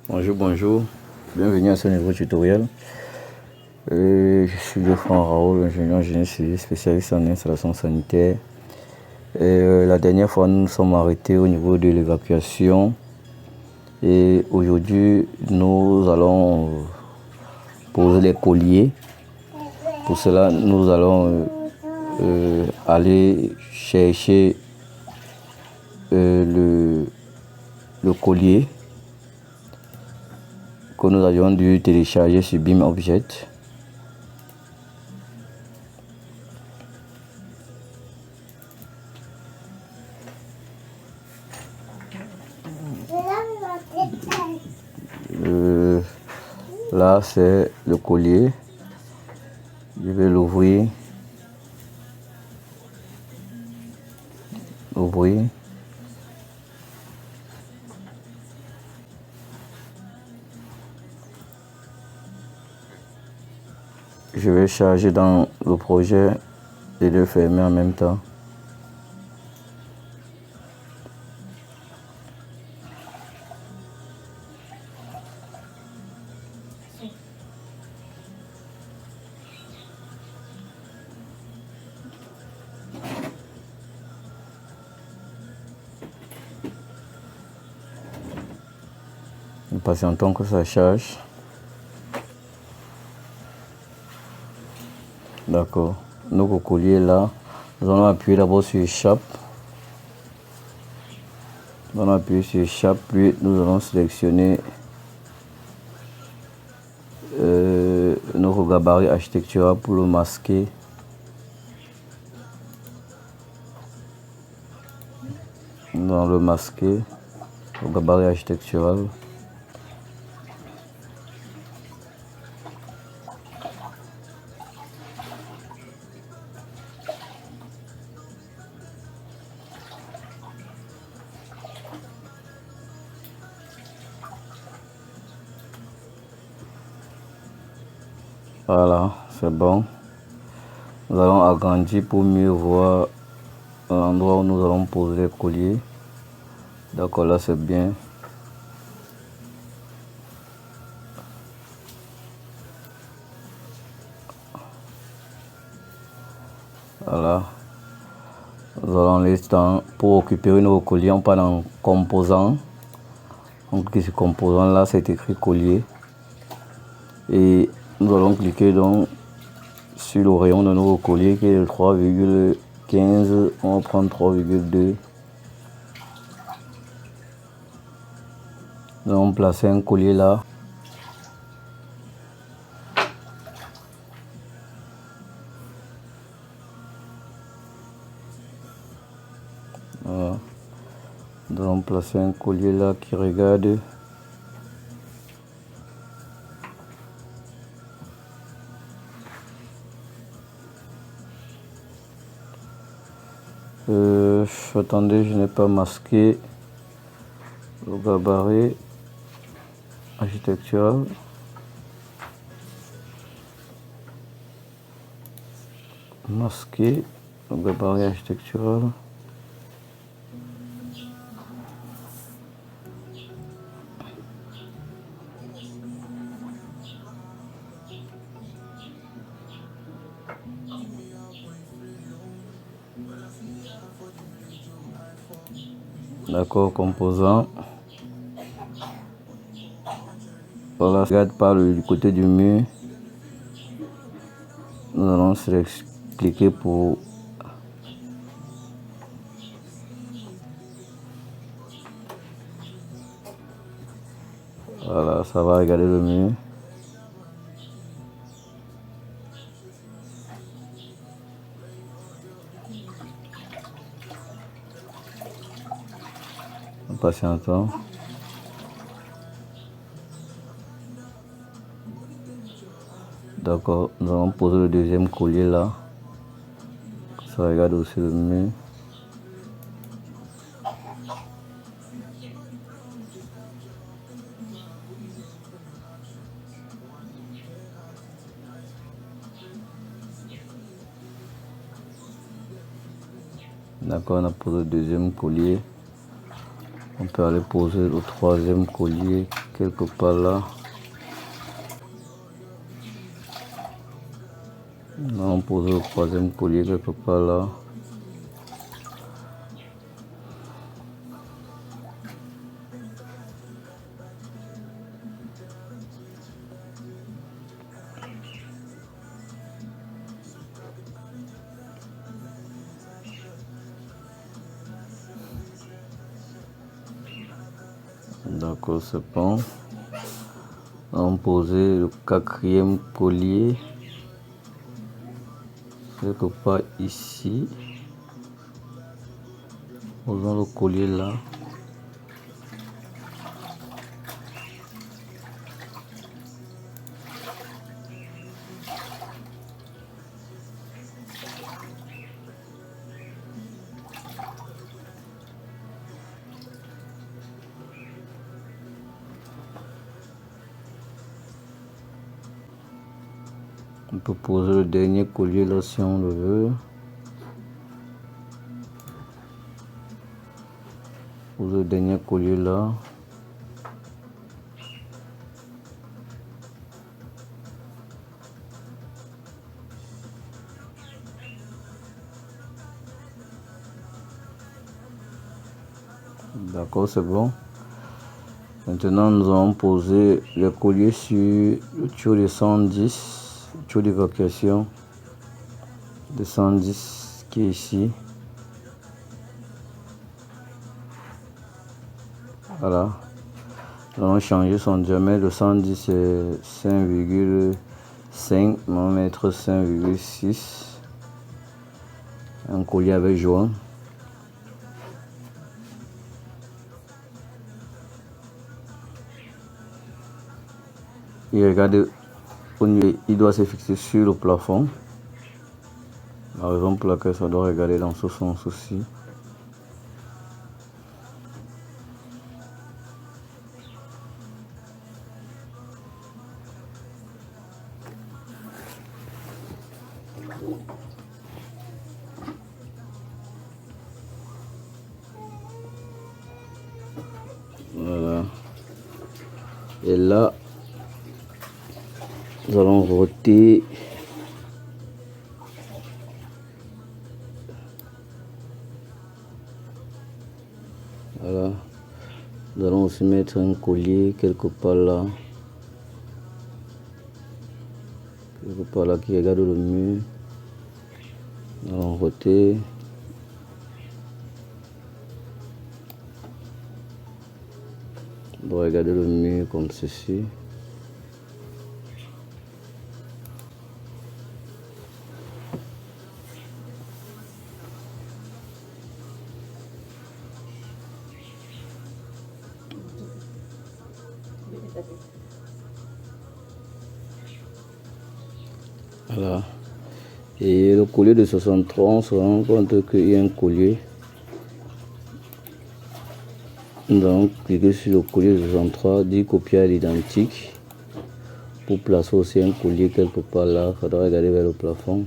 Bonjour, bienvenue à ce nouveau tutoriel. Je suis Geoffroy Raoul, ingénieur génie civil spécialiste en installation sanitaire. La dernière fois, nous nous sommes arrêtés au niveau de l'évacuation. Et aujourd'hui, nous allons poser les colliers. Pour cela, nous allons aller chercher le collier que nous avions dû télécharger sur BIMobject. Là, c'est le collier. Je vais l'ouvrir. Je vais charger dans le projet et le fermer en même temps. Nous patientons que ça charge. D'accord. Notre collier là, nous allons appuyer d'abord sur échappe. Nous allons appuyer sur échappe, puis nous allons sélectionner notre gabarit architectural pour le masquer. Nous allons le masquer au gabarit architectural. Voilà, c'est bon. Nous allons agrandir pour mieux voir l'endroit où nous allons poser les colliers. D'accord, là c'est bien. Voilà. Nous allons l'instant pour récupérer nos colliers, on part dans composant. Donc ce composant là, c'est écrit collier. Et nous allons cliquer donc sur le rayon de nos colliers qui est le 3,15. On va prendre 3,2. Nous allons placer un collier là. Voilà. Nous allons placer un collier là qui regarde. Attendez, je n'ai pas masqué le gabarit architectural. Masquer le gabarit architectural. D'accord, composant. Voilà, regarde par le côté du mur. Nous allons cliquer pour voilà, ça va regarder le mur. Patientons. D'accord, nous allons poser le deuxième collier là. Ça regarde aussi le mur. D'accord, on a posé le deuxième collier. On peut aller poser le troisième collier quelque part là. Là, on pose le troisième collier quelque part là. D'accord, c'est bon. On pose le quatrième collier quelque part ici. Posons le collier là. On peut poser le dernier collier là si on le veut. Poser le dernier collier là. D'accord, c'est bon. Maintenant, nous allons poser le collier sur le tuyau de 110, le tuyau d'évacuation de 110 qui est ici. Voilà. Nous allons changer son diamètre. Le 110 c'est 5,5. On va mettre 5,6. Un collier avec joint. Et regardez, il doit se fixer sur le plafond. La raison pour laquelle ça doit regarder dans ce sens aussi. Voilà. Et là, nous allons roter. Voilà. Nous allons aussi mettre un collier quelque part là. Quelque part là qui regarde le mur. Nous allons roter. On doit regarder le mur comme ceci. Voilà. Et le collier de 63, on se rend compte qu'il y a un collier. Nous allons cliquer sur le collier de 63, dire copier à l'identique. Pour placer aussi un collier quelque part là, il faudra regarder vers le plafond.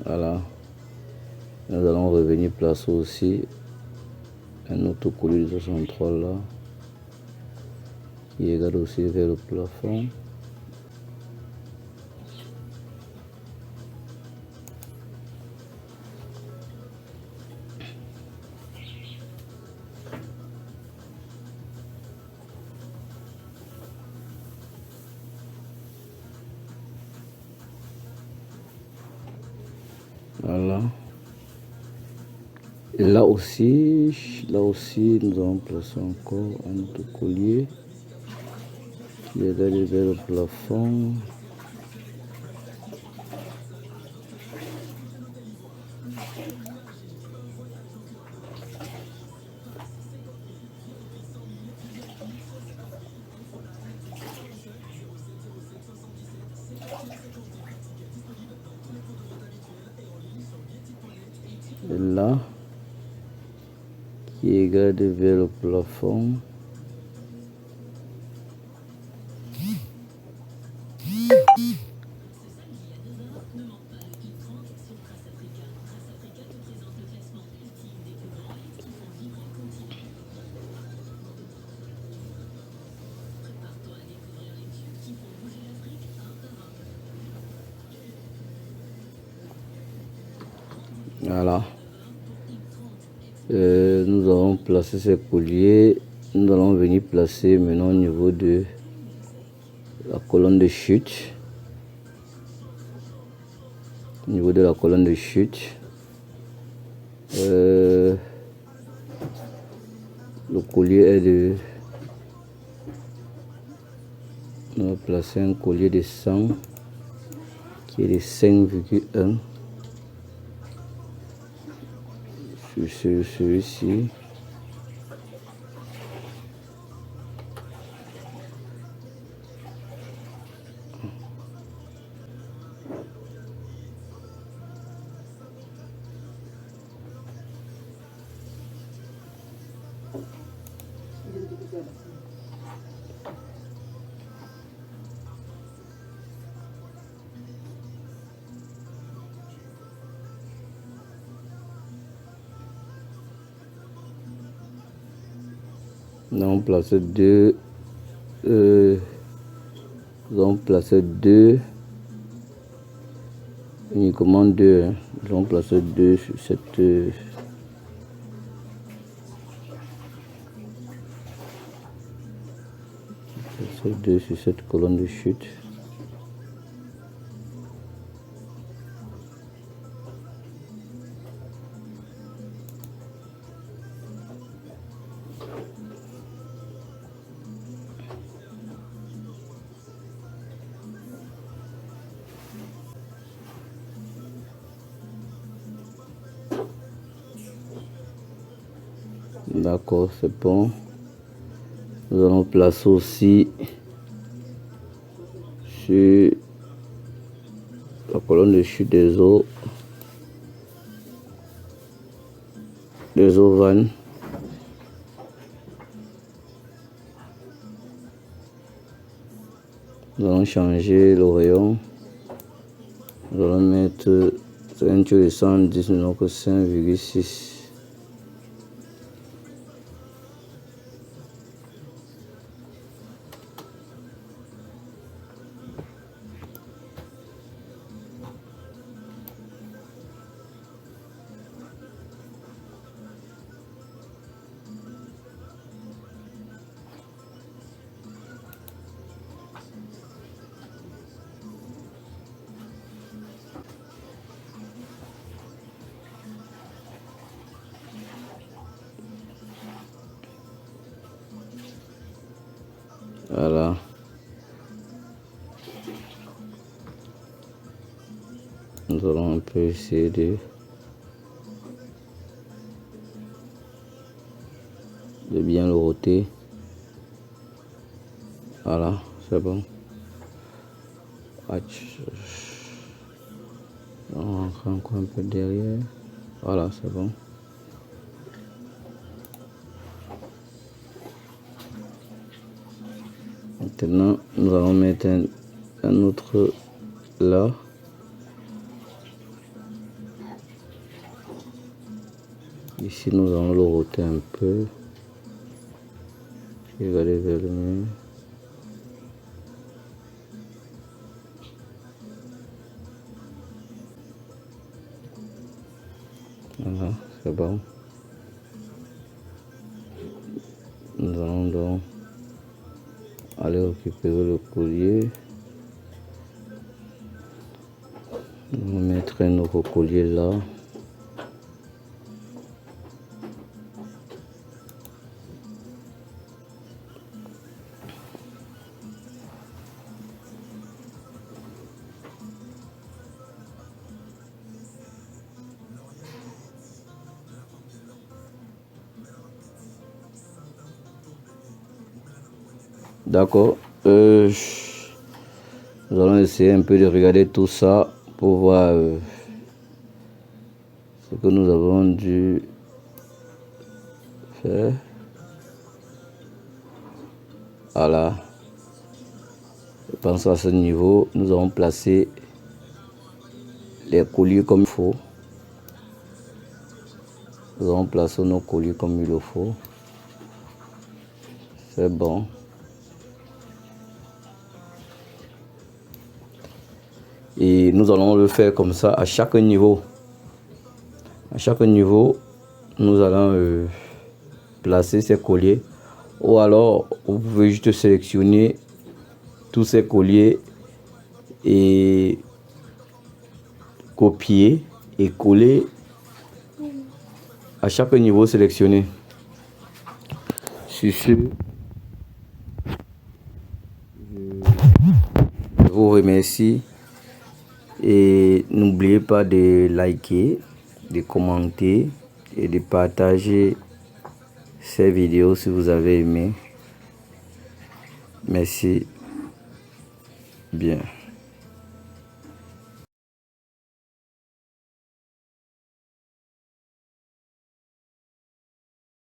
Voilà. Nous allons revenir placer aussi un autre collier de 63 là. Qui regarde aussi vers le plafond. Voilà. Et là aussi, nous allons placer encore un autre collier qui est d'aller vers le plafond. Et là, qui regarde vers le plafond. Voilà. Nous allons placer ces colliers. Nous allons venir placer maintenant au niveau de la colonne de chute. Au niveau de la colonne de chute. Le collier est de... On va placer un collier de 100 qui est de 5,1 sur celui-ci. Nous allons placer deux, uniquement deux. Nous allons placer deux sur cette colonne de chute. D'accord, c'est bon. Nous allons placer aussi sur la colonne de chute des eaux vannes. Nous allons changer le rayon. Nous allons mettre un tuyau de 110, donc 5,6. Voilà. Nous allons un peu essayer de bien le roter. Voilà, c'est bon. On rentre encore un peu derrière. Voilà, c'est bon. Maintenant, nous allons mettre un autre là. Ici, nous allons le roter un peu. Je vais aller vers le mur. Voilà, c'est bon. Nous allons donc aller récupérer le collier. On va mettre un autre collier là. D'accord. Nous allons essayer un peu de regarder tout ça pour voir ce que nous avons dû fait. Voilà. Je pense à ce niveau, nous allons placer les colliers comme il faut. Nous allons placer nos colliers comme il le faut. C'est bon. Et nous allons le faire comme ça à chaque niveau. À chaque niveau, nous allons placer ces colliers. Ou alors, vous pouvez juste sélectionner tous ces colliers et copier et coller à chaque niveau sélectionné. Sur ce, je vous remercie et n'oubliez pas de liker, de commenter et de partager ces vidéos si vous avez aimé. Merci bien.